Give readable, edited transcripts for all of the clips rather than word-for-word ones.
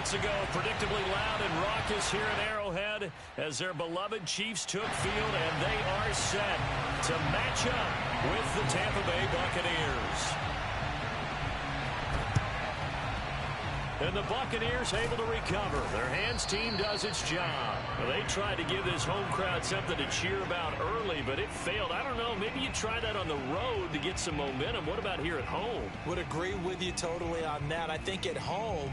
minutes ago, predictably loud and raucous here at Arrowhead as their beloved Chiefs took field, and they are set to match up with the Tampa Bay Buccaneers. And the Buccaneers able to recover. Their hands team does its job. Well, they tried to give this home crowd something to cheer about early, but it failed. I don't know, maybe you try that on the road to get some momentum. What about here at home? Would agree with you totally on that. I think at home,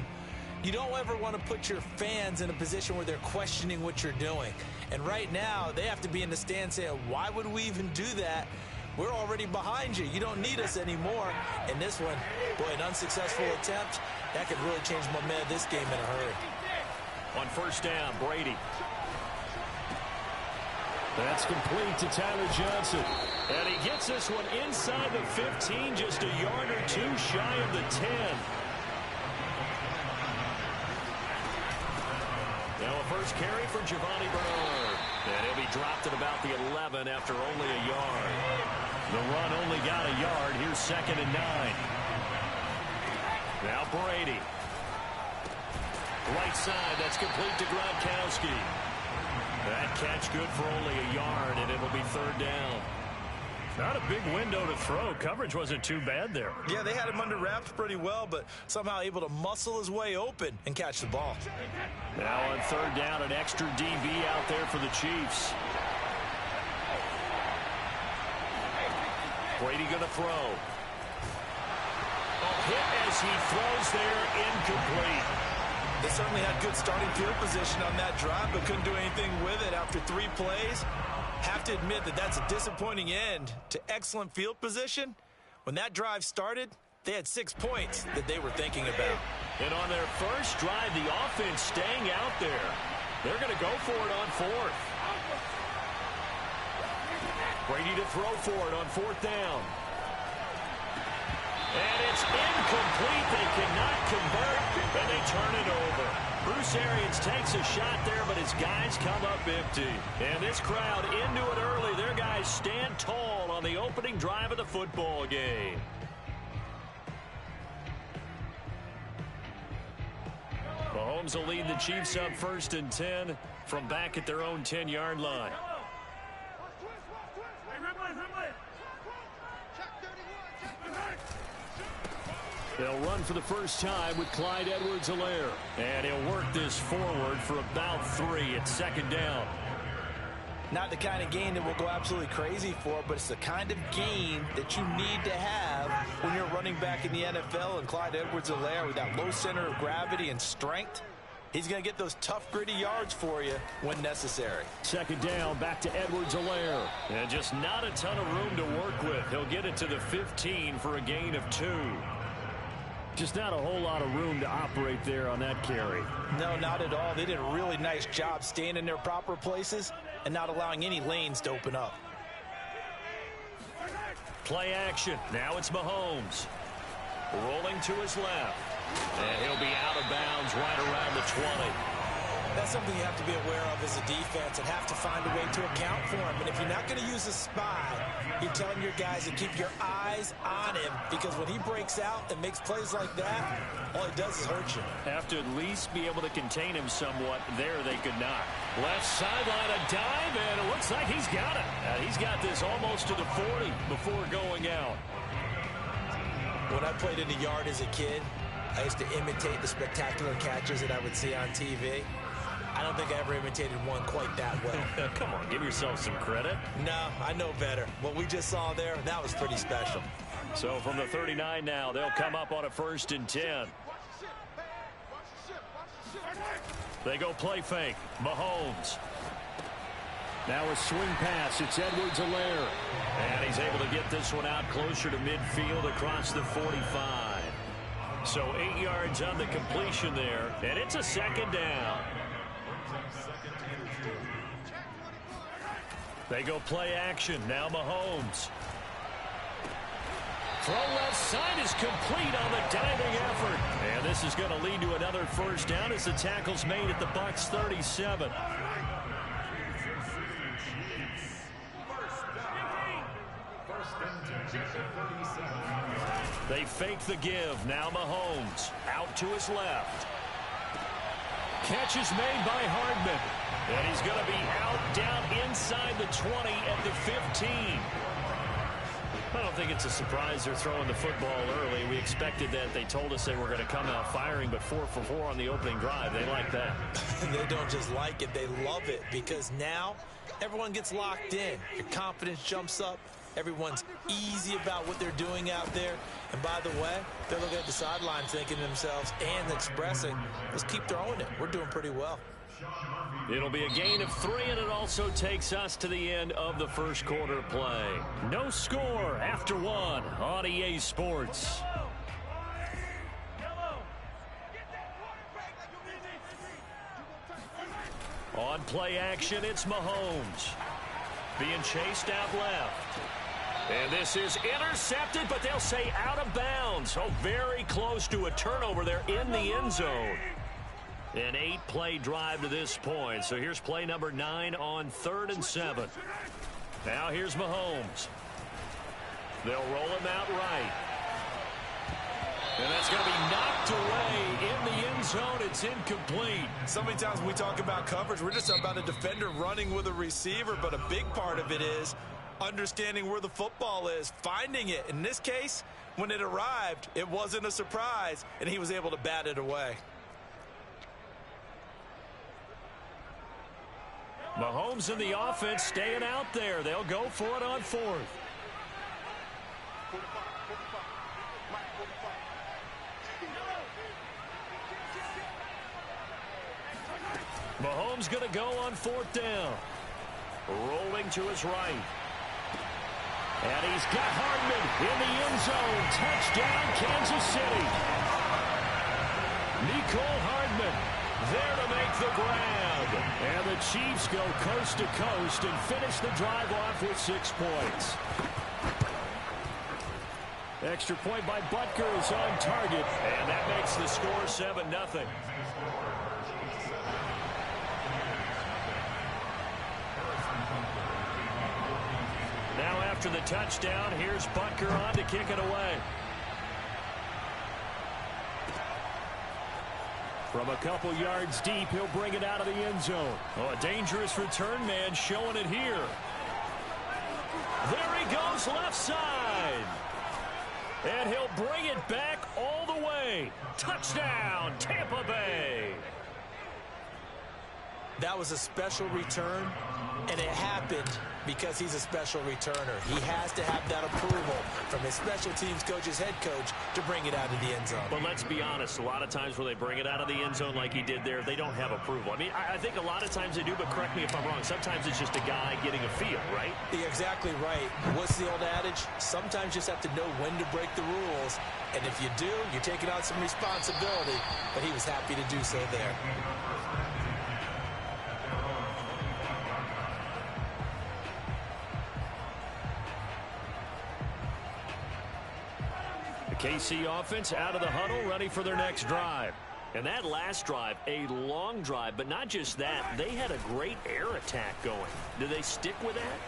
you don't ever want to put your fans in a position where they're questioning what you're doing. And right now, they have to be in the stand saying, why would we even do that? We're already behind you. You don't need us anymore. And this one, boy, an unsuccessful attempt. That could really change the momentum of this game in a hurry. On first down, Brady. That's complete to Tyler Johnson. And he gets this one inside the 15, just a yard or two shy of the 10. Now a first carry for Giovanni Bernard. And he'll be dropped at about the 11 after only a yard. The run only got a yard. Here's 2nd and 9. Now Brady. Right side, that's complete to Gronkowski. That catch good for only a yard, and it'll be 3rd down. Not a big window to throw. Coverage wasn't too bad there. Yeah, they had him under wraps pretty well, but somehow able to muscle his way open and catch the ball. Now on 3rd down, an extra DB out there for the Chiefs. Brady going to throw. Hit as he throws there, incomplete. They certainly had good starting field position on that drive, but couldn't do anything with it after 3 plays. Have to admit that that's a disappointing end to excellent field position. When that drive started, they had 6 points that they were thinking about. And on their first drive, the offense staying out there. They're going to go for it on 4th. Brady to throw for it on 4th down. And it's incomplete. They cannot convert, and they turn it over. Bruce Arians takes a shot there, but his guys come up empty. And this crowd into it early. Their guys stand tall on the opening drive of the football game. Mahomes will lead the Chiefs up 1st and 10 from back at their own 10-yard line. They'll run for the first time with Clyde Edwards-Helaire. And he'll work this forward for about 3 at 2nd down. Not the kind of game that we'll go absolutely crazy for, but it's the kind of game that you need to have when you're running back in the NFL. And Clyde Edwards-Helaire, with that low center of gravity and strength, he's going to get those tough, gritty yards for you when necessary. 2nd down, back to Edwards-Helaire. And just not a ton of room to work with. He'll get it to the 15 for a gain of 2. Just not a whole lot of room to operate there on that carry. No, not at all. They did a really nice job staying in their proper places and not allowing any lanes to open up. Play action. Now it's Mahomes. Rolling to his left. And he'll be out of bounds right around the 20. That's something you have to be aware of as a defense and have to find a way to account for him. And if you're not going to use a spy, you're telling your guys to keep your eyes on him, because when he breaks out and makes plays like that, all he does is hurt you. Have to at least be able to contain him somewhat. There they could not. Left sideline, a dive, and it looks like he's got it. He's got this almost to the 40 before going out. When I played in the yard as a kid, I used to imitate the spectacular catches that I would see on TV. I don't think I ever imitated one quite that well. Come on, give yourself some credit. No, I know better. What we just saw there, that was pretty special. So from the 39 now, they'll come up on a 1st and 10. They go play fake. Mahomes. Now a swing pass. It's Edwards-Helaire. And he's able to get this one out closer to midfield across the 45. So 8 yards on the completion there. And it's a 2nd down. They go play action. Now Mahomes. Throw left side is complete on the diving effort. And this is going to lead to another 1st down as the tackle's made at the Bucs 37. They fake the give. Now Mahomes out to his left. Catch is made by Hardman. And he's going to be out down inside the 20 at the 15. I don't think it's a surprise they're throwing the football early. We expected that. They told us they were going to come out firing, but 4 for 4 on the opening drive. They like that. They don't just like it, they love it, because now everyone gets locked in. Your confidence jumps up. Everyone's easy about what they're doing out there. And by the way, they're looking at the sideline thinking to themselves and expressing, let's keep throwing it. We're doing pretty well. It'll be a gain of 3, and it also takes us to the end of the first quarter play. No score after 1 on EA Sports. On play action, it's Mahomes. Being chased out left. And this is intercepted, but they'll say out of bounds. Oh, very close to a turnover there in the end zone. An 8-play drive to this point. So here's play number 9 on 3rd and 7. Now here's Mahomes. They'll roll him out right. And that's going to be knocked away in the end zone. It's incomplete. So many times when we talk about coverage, we're just about a defender running with a receiver, but a big part of it is understanding where the football is, finding it. In this case, when it arrived, it wasn't a surprise, and he was able to bat it away. Mahomes and the offense staying out there. They'll go for it on 4th. Mahomes going to go on 4th down. Rolling to his right. And he's got Hardman in the end zone. Touchdown, Kansas City. Nicole Hardman there to make the grab. And the Chiefs go coast to coast and finish the drive off with 6 points. Extra point by Butker is on target. And that makes the score 7-0. Now after the touchdown, here's Butker on to kick it away. From a couple yards deep, he'll bring it out of the end zone. Oh, a dangerous return man showing it here. There he goes left side. And he'll bring it back all the way. Touchdown, Tampa Bay. That was a special return, and it happened because he's a special returner. He has to have that approval from his special teams coach's head coach to bring it out of the end zone. But let's be honest, a lot of times when they bring it out of the end zone like he did there, they don't have approval. I mean, I think a lot of times they do, but correct me if I'm wrong. Sometimes it's just a guy getting a feel, right? You're exactly right. What's the old adage? Sometimes you just have to know when to break the rules. And if you do, you're taking on some responsibility. But he was happy to do so there. KC offense out of the huddle, ready for their next drive. And that last drive, a long drive, but not just that. They had a great air attack going. Do they stick with that?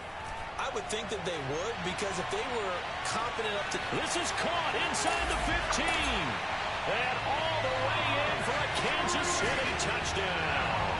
I would think that they would, because if they were confident up to... This is caught inside the 15. And all the way in for a Kansas City touchdown.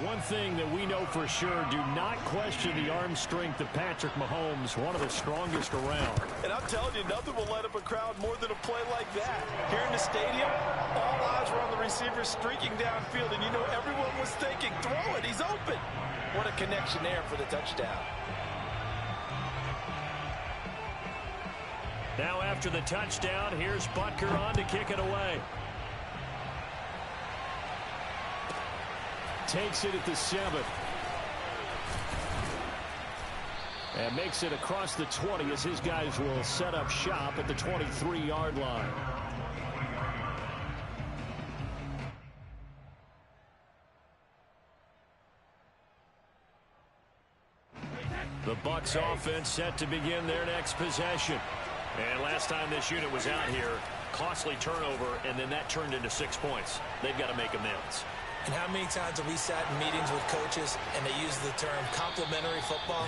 One thing that we know for sure, do not question the arm strength of Patrick Mahomes, one of the strongest around. And I'm telling you, nothing will light up a crowd more than a play like that. Here in the stadium, all eyes were on the receiver streaking downfield, and you know everyone was thinking, throw it, he's open. What a connection there for the touchdown. Now after the touchdown, here's Butker on to kick it away. Takes it at the 7. And makes it across the 20 as his guys will set up shop at the 23-yard line. The Bucs offense set to begin their next possession. And last time this unit was out here, costly turnover, and then that turned into 6 points. They've got to make amends. And how many times have we sat in meetings with coaches and they use the term complementary football?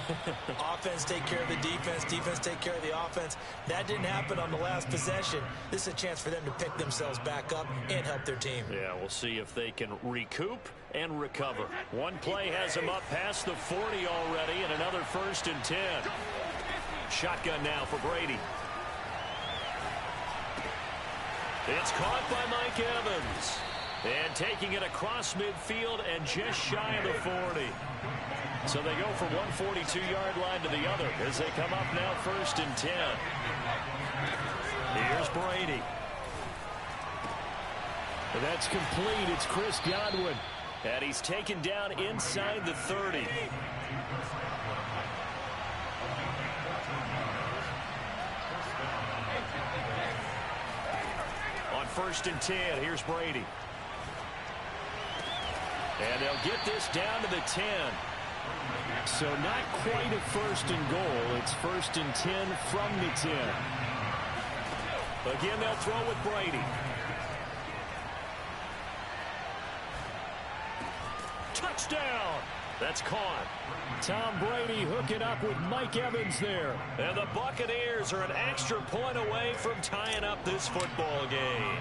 Offense take care of the defense, defense take care of the offense. That didn't happen on the last possession. This is a chance for them to pick themselves back up and help their team. Yeah, we'll see if they can recoup and recover. One play has them up past the 40 already, and another 1st and 10. Shotgun now for Brady. It's caught by Mike Evans. And taking it across midfield and just shy of the 40. So they go from one 42-yard line to the other as they come up now 1st and 10. Here's Brady. And that's complete. It's Chris Godwin. And he's taken down inside the 30. On 1st and 10, here's Brady. And they'll get this down to the 10. So not quite a 1st and goal. It's 1st and 10 from the 10. Again, they'll throw with Brady. Touchdown! That's caught. Tom Brady hooking up with Mike Evans there. And the Buccaneers are an extra point away from tying up this football game.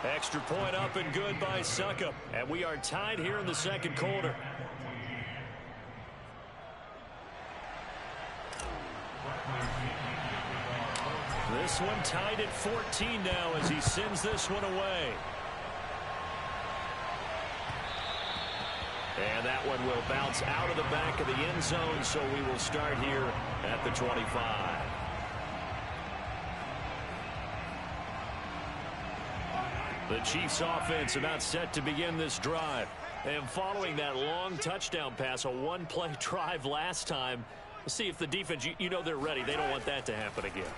Extra point up and good by Suckup. And we are tied here in the 2nd quarter. This one tied at 14 now as he sends this one away. And that one will bounce out of the back of the end zone, so we will start here at the 25. The Chiefs offense about set to begin this drive. And following that long touchdown pass, a one-play drive last time, let's see if the defense, you know they're ready. They don't want that to happen again.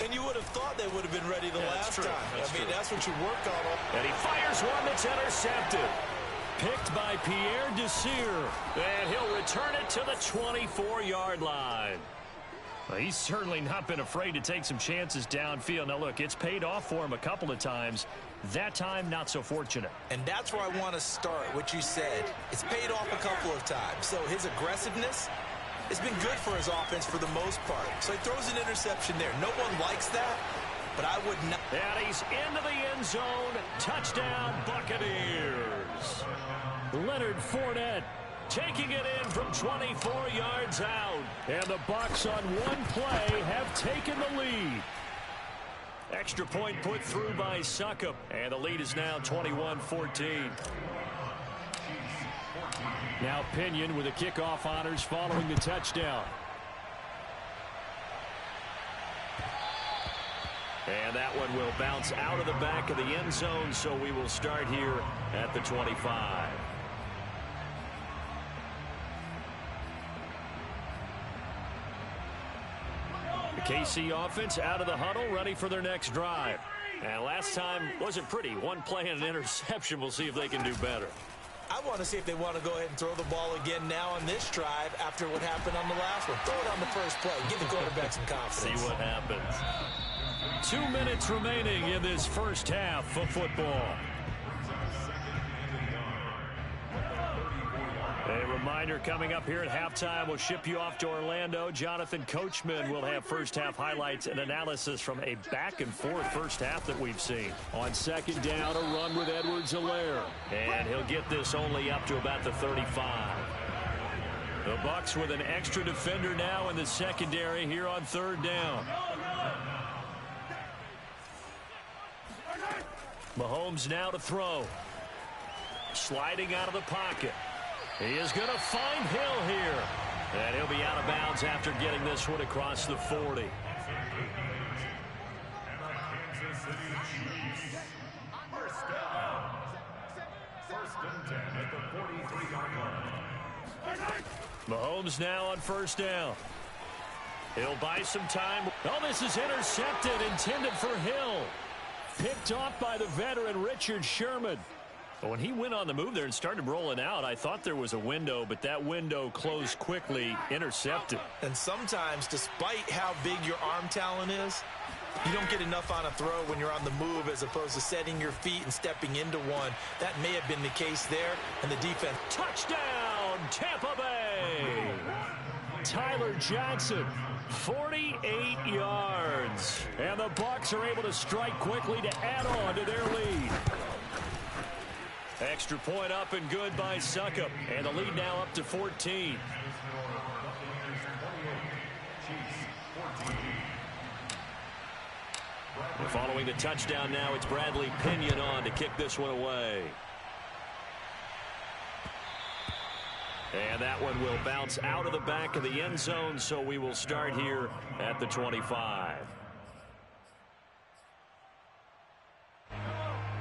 And you would have thought they would have been ready the last time. I mean, that's what you work on. And he fires one that's intercepted. Picked by Pierre Desir. And he'll return it to the 24-yard line. Well, he's certainly not been afraid to take some chances downfield. Now, look, it's paid off for him a couple of times. That time, not so fortunate. And that's where I want to start, what you said. It's paid off a couple of times. So his aggressiveness has been good for his offense for the most part. So he throws an interception there. No one likes that, but I would not. And he's into the end zone. Touchdown, Buccaneers. Leonard Fournette taking it in from 24 yards out. And the Bucs on one play have taken the lead. Extra point put through by Suckup. And the lead is now 21-14. Now Pinion with the kickoff honors following the touchdown. And that one will bounce out of the back of the end zone, so we will start here at the 25. The KC offense out of the huddle, ready for their next drive. And last time wasn't pretty. One play and an interception. We'll see if they can do better. I want to see if they want to go ahead and throw the ball again now on this drive after what happened on the last one. Throw it on the first play. Give the quarterback some confidence. See what happens. 2 minutes remaining in this first half of football. A reminder coming up here at halftime. We'll ship you off to Orlando. Jonathan Coachman will have first half highlights and analysis from a back and forth first half that we've seen. On second down, a run with Edwards-Helaire. And he'll get this only up to about the 35. The Bucs with an extra defender now in the secondary here on third down. Mahomes now to throw. Sliding out of the pocket. He is going to find Hill here. And he'll be out of bounds after getting this one across the 40. Mahomes now on first down. He'll buy some time. Oh, this is intercepted, intended for Hill. Picked off by the veteran Richard Sherman. When he went on the move there and started rolling out, I thought there was a window, but that window closed quickly, intercepted. And sometimes, despite how big your arm talent is, you don't get enough on a throw when you're on the move as opposed to setting your feet and stepping into one. That may have been the case there, and the defense. Touchdown, Tampa Bay! Tyler Johnson, 48 yards. And the Bucs are able to strike quickly to add on to their lead. Extra point up and good by Succop. And the lead now up to 14. Following the touchdown now, it's Bradley Pinion on to kick this one away. And that one will bounce out of the back of the end zone, so we will start here at the 25.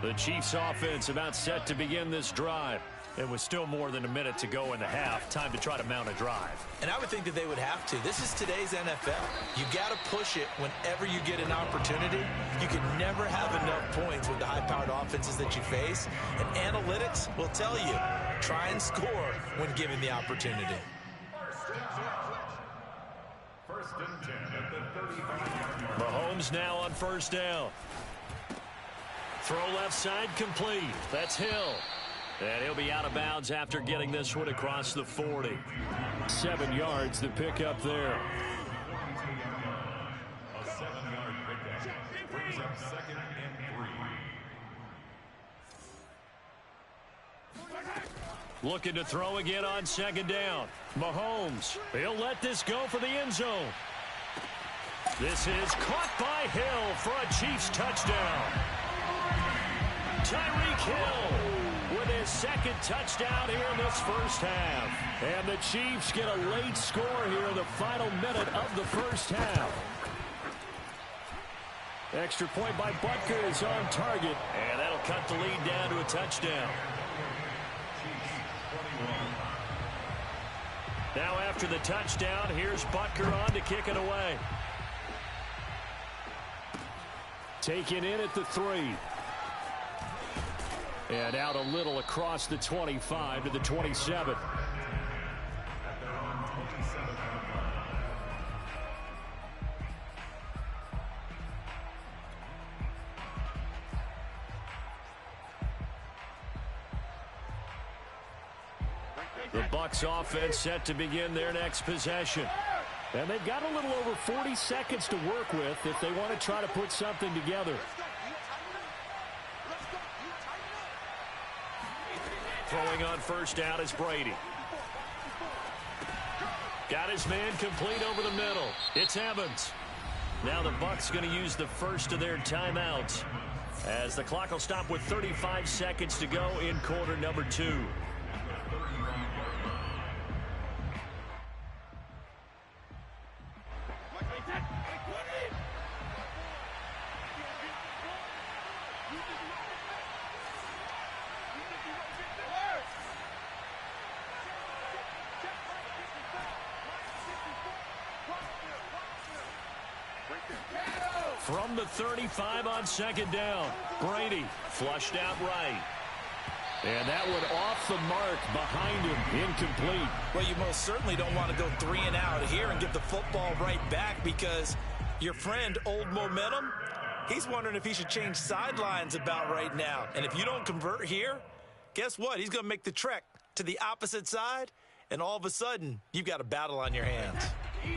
The Chiefs offense about set to begin this drive. It was still more than a minute to go in the half. Time to try to mount a drive. And I would think that they would have to. This is today's NFL. You got to push it whenever you get an opportunity. You can never have enough points with the high-powered offenses that you face. And analytics will tell you, try and score when given the opportunity. First and 10 at the 35. Mahomes now on first down. Throw left side complete. That's Hill. And he'll be out of bounds after getting this one across the 40. 7 yards to pick up there. A 7-yard pickup brings up 2nd and 3. Looking to throw again on 2nd down. Mahomes. He'll let this go for the end zone. This is caught by Hill for a Chiefs touchdown. Tyreek Hill with his 2nd touchdown here in this first half. And the Chiefs get a late score here in the final minute of the first half. Extra point by Butker is on target. And that'll cut the lead down to a touchdown. Now after the touchdown, here's Butker on to kick it away. Taken in at the 3. And out a little across the 25 to the 27. The Bucs offense set to begin their next possession. And they've got a little over 40 seconds to work with if they want to try to put something together. Throwing on first down is Brady. Got his man complete over the middle. It's Evans. Now the Bucs going to use the first of their timeouts as the clock will stop with 35 seconds to go in quarter number 2. From the 35 on 2nd down, Brady flushed out right. And that one off the mark behind him, incomplete. Well, you most certainly don't want to go 3 and out here and get the football right back because your friend, Old Momentum, he's wondering if he should change sidelines about right now. And if you don't convert here, guess what? He's going to make the trek to the opposite side, and all of a sudden, you've got a battle on your hands.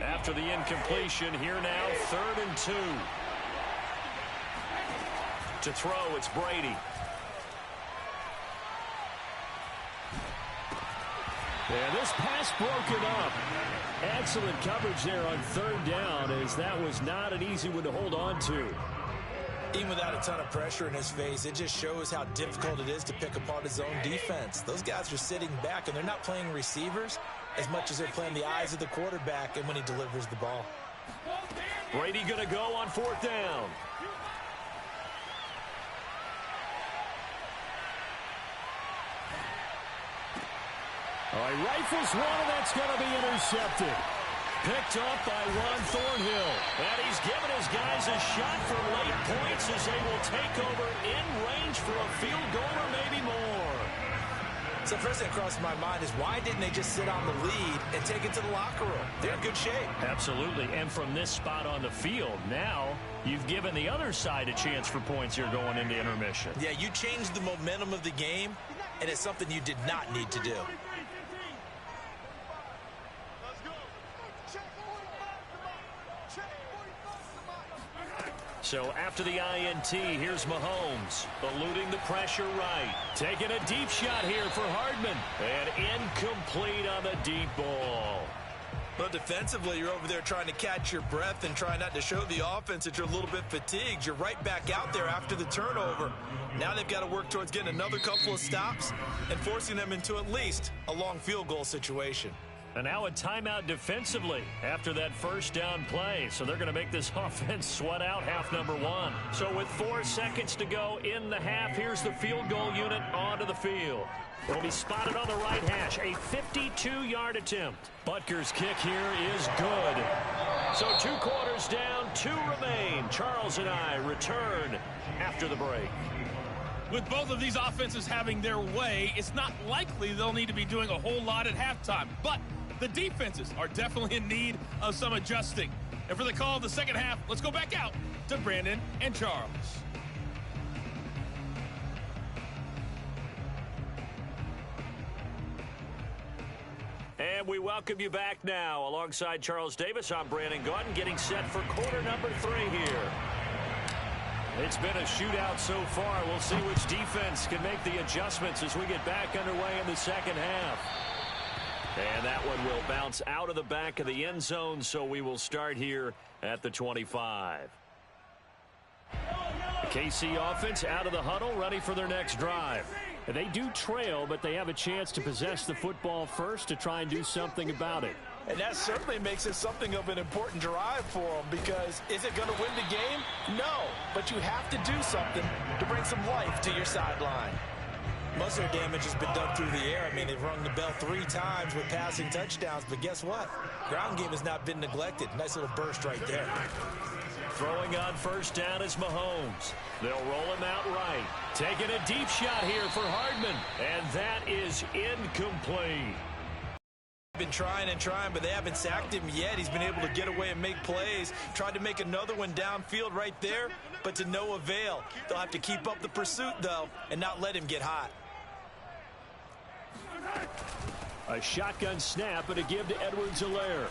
After the incompletion, here now, 3rd and 2. To throw, it's Brady. And this pass broken up. Excellent coverage there on 3rd down, as that was not an easy one to hold on to. Even without a ton of pressure in his face, it just shows how difficult it is to pick apart his own defense. Those guys are sitting back, and they're not playing receivers as much as they're playing the eyes of the quarterback and when he delivers the ball. Brady going to go on 4th down. All right, rifles one, and that's going to be intercepted. Picked up by Ron Thornhill. And he's given his guys a shot for late points as they will take over in range for a field goal or maybe more. So first thing that crosses my mind is why didn't they just sit on the lead and take it to the locker room? They're in good shape. Absolutely. And from this spot on the field, now you've given the other side a chance for points here going into intermission. Yeah, you changed the momentum of the game, and it's something you did not need to do. So after the INT, here's Mahomes, eluding the pressure right. Taking a deep shot here for Hardman. And incomplete on the deep ball. But defensively, you're over there trying to catch your breath and try not to show the offense that you're a little bit fatigued. You're right back out there after the turnover. Now they've got to work towards getting another couple of stops and forcing them into at least a long field goal situation. And now a timeout defensively after that first down play. So they're going to make this offense sweat out half number 1. So with 4 seconds to go in the half, here's the field goal unit onto the field. It'll be spotted on the right hash. A 52-yard attempt. Butker's kick here is good. So 2 quarters down, 2 remain. Charles and I return after the break. With both of these offenses having their way, it's not likely they'll need to be doing a whole lot at halftime. But the defenses are definitely in need of some adjusting. And for the call of the second half, let's go back out to Brandon and Charles. And we welcome you back now. Alongside Charles Davis, I'm Brandon Gaudin, getting set for quarter number 3 here. It's been a shootout so far. We'll see which defense can make the adjustments as we get back underway in the second half. And that one will bounce out of the back of the end zone, so we will start here at the 25. The KC offense out of the huddle, ready for their next drive. They do trail, but they have a chance to possess the football first to try and do something about it. And that certainly makes it something of an important drive for them, because is it going to win the game? No, but you have to do something to bring some life to your sideline. Most of their damage has been done through the air. I mean, they've rung the bell 3 times with passing touchdowns, but guess what? Ground game has not been neglected. Nice little burst right there. Throwing on first down is Mahomes. They'll roll him out right. Taking a deep shot here for Hardman, and that is incomplete. Been trying and trying, but they haven't sacked him yet. He's been able to get away and make plays. Tried to make another one downfield right there, but to no avail. They'll have to keep up the pursuit, though, and not let him get hot. A shotgun snap and a give to Edwards-Helaire.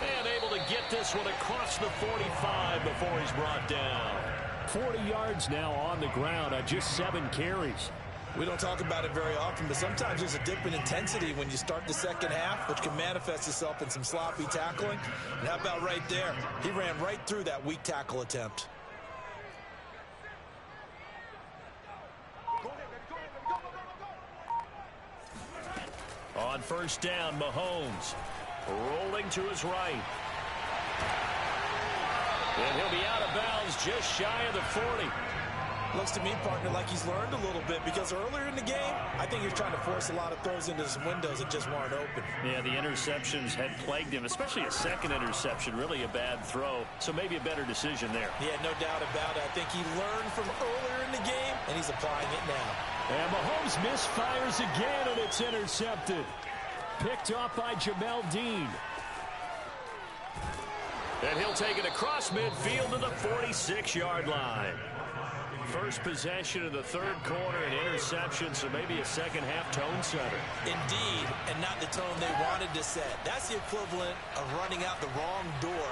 And able to get this one across the 45 before he's brought down. 40 yards now on the ground on just 7 carries. We don't talk about it very often, but sometimes there's a dip in intensity when you start the second half, which can manifest itself in some sloppy tackling. And how about right there? He ran right through that weak tackle attempt. On first down, Mahomes rolling to his right. And he'll be out of bounds just shy of the 40. Looks to me, partner, like he's learned a little bit, because earlier in the game, I think he was trying to force a lot of throws into some windows that just weren't open. Yeah, the interceptions had plagued him, especially a second interception, really a bad throw. So maybe a better decision there. Yeah, no doubt about it. I think he learned from earlier in the game, and he's applying it now. And Mahomes misfires again, and it's intercepted. Picked off by Jamel Dean. And he'll take it across midfield to the 46-yard line. First possession of the third quarter, an interception, so maybe a second-half tone setter. Indeed, and not the tone they wanted to set. That's the equivalent of running out the wrong door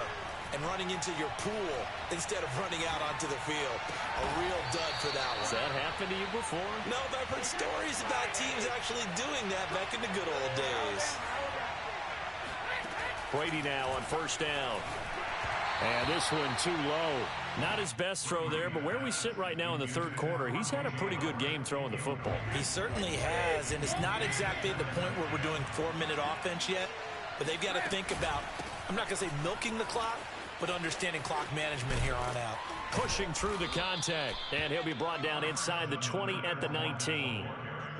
and running into your pool instead of running out onto the field. A real dud for that one. Has that happened to you before? No, but I've heard stories about teams actually doing that back in the good old days. Brady now on first down. And this one too low. Not his best throw there, but where we sit right now in the third quarter, he's had a pretty good game throwing the football. He certainly has, and it's not exactly at the point where we're doing 4-minute offense yet, but they've got to think about, I'm not going to say milking the clock, but understanding clock management here on out. Pushing through the contact, and he'll be brought down inside the 20 at the 19.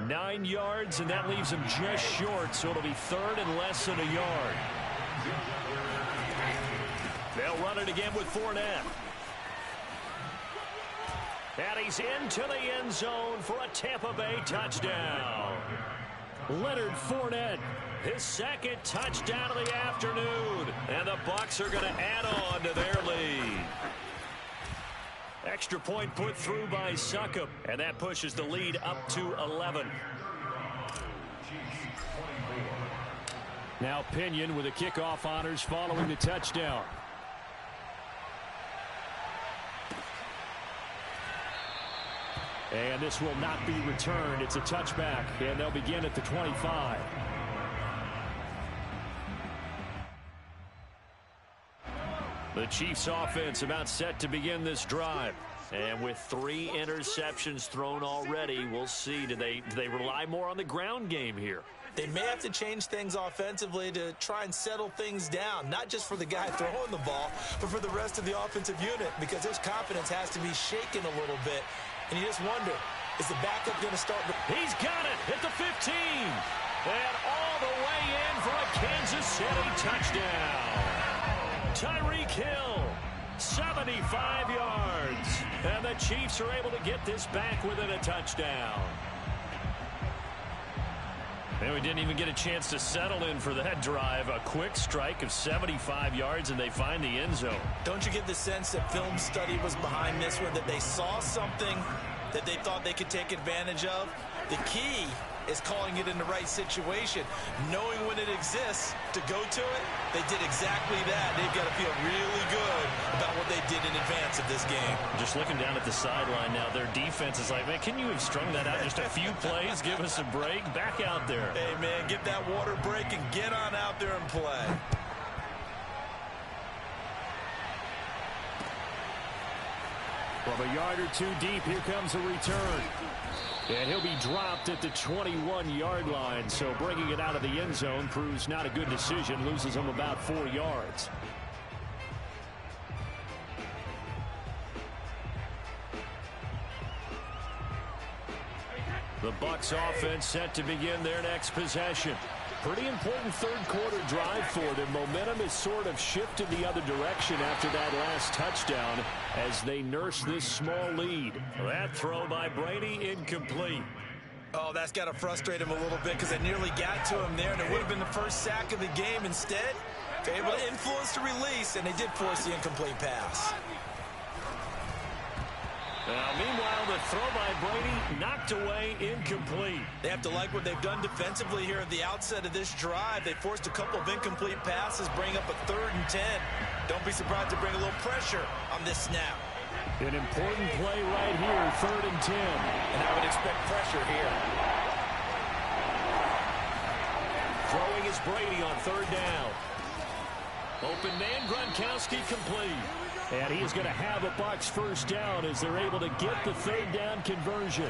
9 yards, and that leaves him just short, so it'll be third and less than a yard. They'll run it again with Fournette. And he's into the end zone for a Tampa Bay touchdown. Leonard Fournette, his second touchdown of the afternoon. And the Bucs are going to add on to their lead. Extra point put through by Succop, and that pushes the lead up to 11. Now Pinion with the kickoff honors following the touchdown. And this will not be returned. It's a touchback, and they'll begin at the 25. The Chiefs offense about set to begin this drive. And with 3 interceptions thrown already, we'll see. Do they rely more on the ground game here? They may have to change things offensively to try and settle things down, not just for the guy throwing the ball, but for the rest of the offensive unit, because his confidence has to be shaken a little bit. And you just wonder, is the backup going to start? He's got it at the 15. And all the way in for a Kansas City touchdown. Tyreek Hill, 75 yards. And the Chiefs are able to get this back within a touchdown. And we didn't even get a chance to settle in for that drive. A quick strike of 75 yards, and they find the end zone. Don't you get the sense that film study was behind this one, that they saw something that they thought they could take advantage of? The key is calling it in the right situation, knowing when it exists to go to it. They did exactly that. They've got to feel really good about what they did in advance of this game. Just looking down at the sideline now, their defense is like, man, can you have strung that out just a few plays? Give us a break. Back out there. Hey, man, get that water break and get on out there and play. From a yard or two deep, here comes a return. And he'll be dropped at the 21-yard line, so bringing it out of the end zone proves not a good decision, loses him about 4 yards. The Bucs offense set to begin their next possession. Pretty important third quarter drive for them. Momentum has sort of shifted the other direction after that last touchdown as they nurse this small lead. That throw by Brady incomplete. Oh, that's got to frustrate him a little bit because they nearly got to him there, and it would have been the first sack of the game. Instead, they're able to influence the release, and they did force the incomplete pass. Now, meanwhile, the throw by Brady knocked away, incomplete. They have to like what they've done defensively here at the outset of this drive. They forced a couple of incomplete passes, bring up a 3rd and 10. Don't be surprised to bring a little pressure on this snap. An important play right here, 3rd and 10. And I would expect pressure here. Throwing is Brady on 3rd down. Open man, Gronkowski complete. And he is going to have a Bucs first down as they're able to get the 3rd down conversion.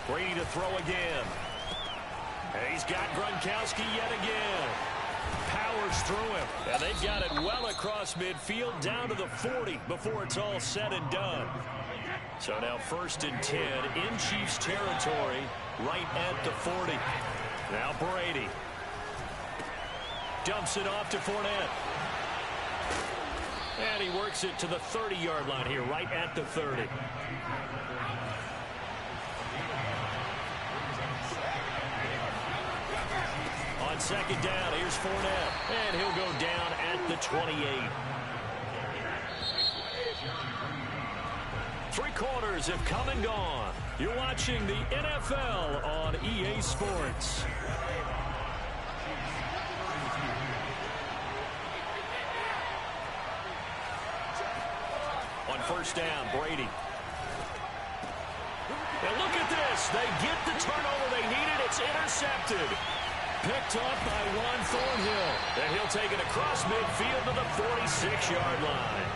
Brady to throw again. And he's got Gronkowski yet again. Powers through him. And they've got it well across midfield down to the 40 before it's all said and done. So now 1st and 10 in Chiefs territory right at the 40. Now Brady. Dumps it off to Fournette. And he works it to the 30-yard line here, right at the 30. On 2nd down, here's Fournette. And he'll go down at the 28. 3 quarters have come and gone. You're watching the NFL on EA Sports. On 1st down, Brady. And look at this. They get the turnover they needed. It's intercepted. picked up by Juan Thornhill. And he'll take it across midfield to the 46-yard line.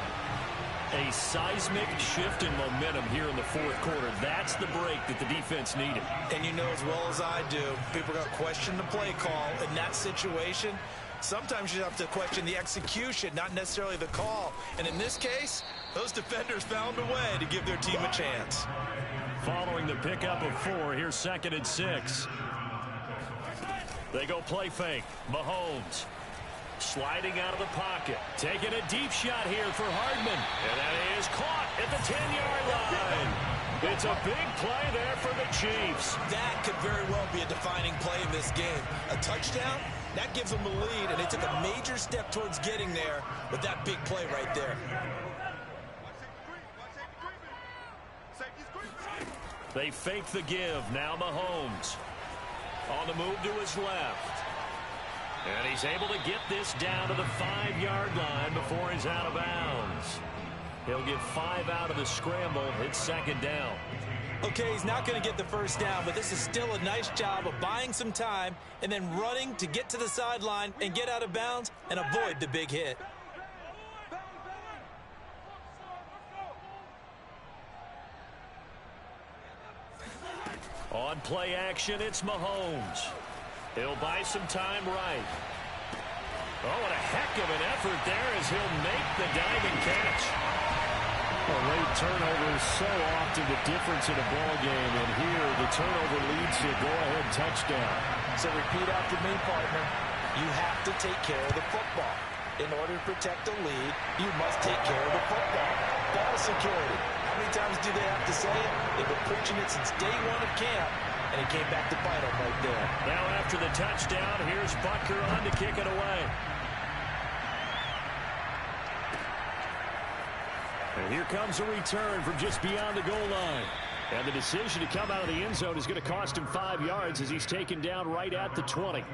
A seismic shift in momentum here in the fourth quarter. That's the break that the defense needed. And you know as well as I do, people are going to question the play call in that situation. Sometimes you have to question the execution, not necessarily the call. And in this case, those defenders found a way to give their team a chance. Following the pickup of 4, here's 2nd and 6. They go play fake. Mahomes sliding out of the pocket. Taking a deep shot here for Hardman. And that is caught at the 10-yard line. It's a big play there for the Chiefs. That could very well be a defining play in this game. A touchdown, that gives them the lead, and they took a major step towards getting there with that big play right there. They fake the give. Now Mahomes on the move to his left. And he's able to get this down to the 5-yard line before he's out of bounds. He'll get 5 out of the scramble. It's 2nd down. Okay, he's not going to get the first down, but this is still a nice job of buying some time and then running to get to the sideline and get out of bounds and avoid the big hit. On play action, it's Mahomes. He'll buy some time right. Oh, what a heck of an effort there as he'll make the diving catch. A late turnover is so often the difference in a ball game, and here the turnover leads to a go-ahead touchdown. So repeat after me, partner. You have to take care of the football. In order to protect the lead, you must take care of the football. Ball security. How many times do they have to say it? They've been preaching it since day 1 of camp, and it came back to bite them right there. Now after the touchdown, here's Butker on to kick it away. And here comes a return from just beyond the goal line. And the decision to come out of the end zone is going to cost him 5 yards as he's taken down right at the 20.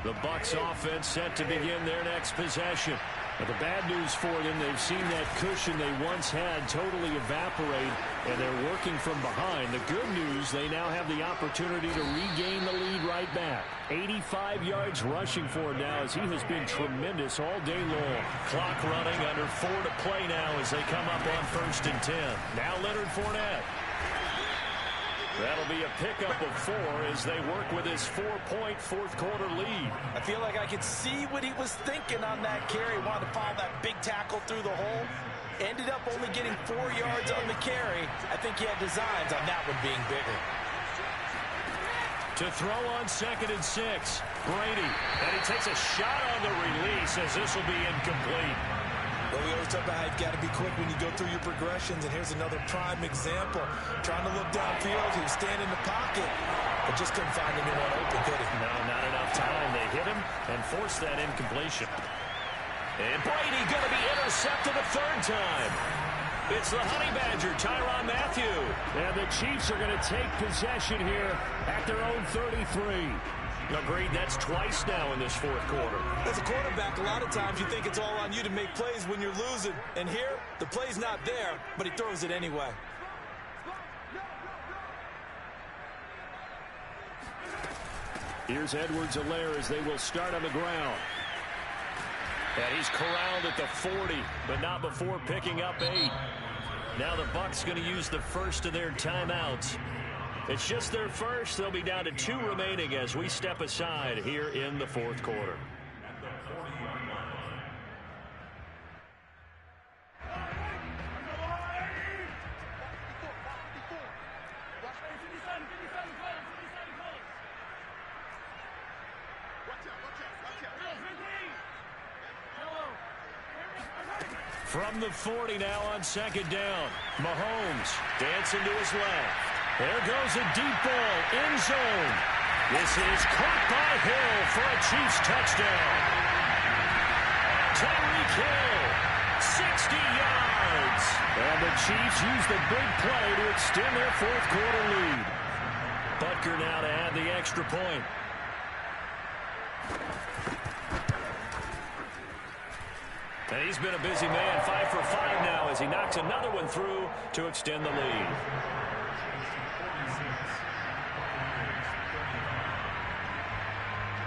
The Bucs offense set to begin their next possession. But the bad news for them, they've seen that cushion they once had totally evaporate, and they're working from behind. The good news, they now have the opportunity to regain the lead right back. 85 yards rushing for him now as he has been tremendous all day long. Clock running, under 4 to play now as they come up on 1st and 10. Now Leonard Fournette. That'll be a pickup of 4 as they work with his 4-point fourth-quarter lead. I feel like I could see what he was thinking on that carry. Wanted to follow that big tackle through the hole. Ended up only getting 4 yards on the carry. I think he had designs on that one being bigger. To throw on 2nd and 6. Brady. And he takes a shot on the release as this will be incomplete. Well, we always talk about how you've got to be quick when you go through your progressions, and here's another prime example. Trying to look downfield, he was standing in the pocket, but just couldn't find anyone open, could he? No, not enough time. They hit him and forced that incompletion. And Brady going to be intercepted a 3rd time. It's the Honey Badger, Tyrann Mathieu. And the Chiefs are going to take possession here at their own 33. Agreed, that's twice now in this fourth quarter. As a quarterback, a lot of times you think it's all on you to make plays when you're losing. And here, the play's not there, but he throws it anyway. Here's Edwards-Helaire as they will start on the ground. And he's corralled at the 40, but not before picking up 8. Now the Bucs going to use the first of their timeouts. It's just their first. They'll be down to 2 remaining as we step aside here in the fourth quarter. From the 40 now on 2nd down. Mahomes dancing to his left. There goes a deep ball, end zone. This is caught by Hill for a Chiefs touchdown. Tyreek Hill, 60 yards. And the Chiefs use the big play to extend their fourth quarter lead. Butker now to add the extra point. And he's been a busy man, 5 for 5 now as he knocks another one through to extend the lead.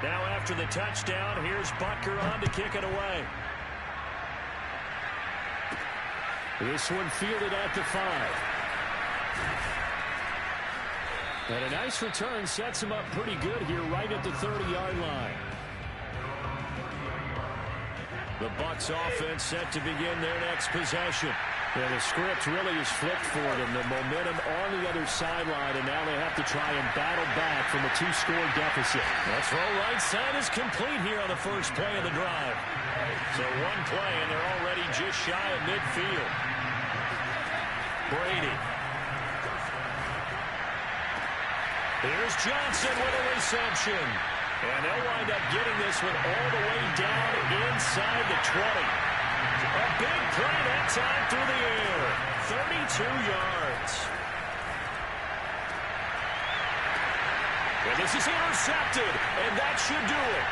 Now after the touchdown, here's Butker on to kick it away. This one fielded at the 5. And a nice return sets him up pretty good here right at the 30-yard line. The Bucs offense set to begin their next possession. Yeah, the script really is flipped for them. The momentum on the other sideline, and now they have to try and battle back from a 2-score deficit. That throw right side is complete here on the first play of the drive. So one play, and they're already just shy of midfield. Brady. Here's Johnson with a reception. And they'll wind up getting this one all the way down inside the 20. A big play that time through the air. 32 yards. And this is intercepted, and that should do it.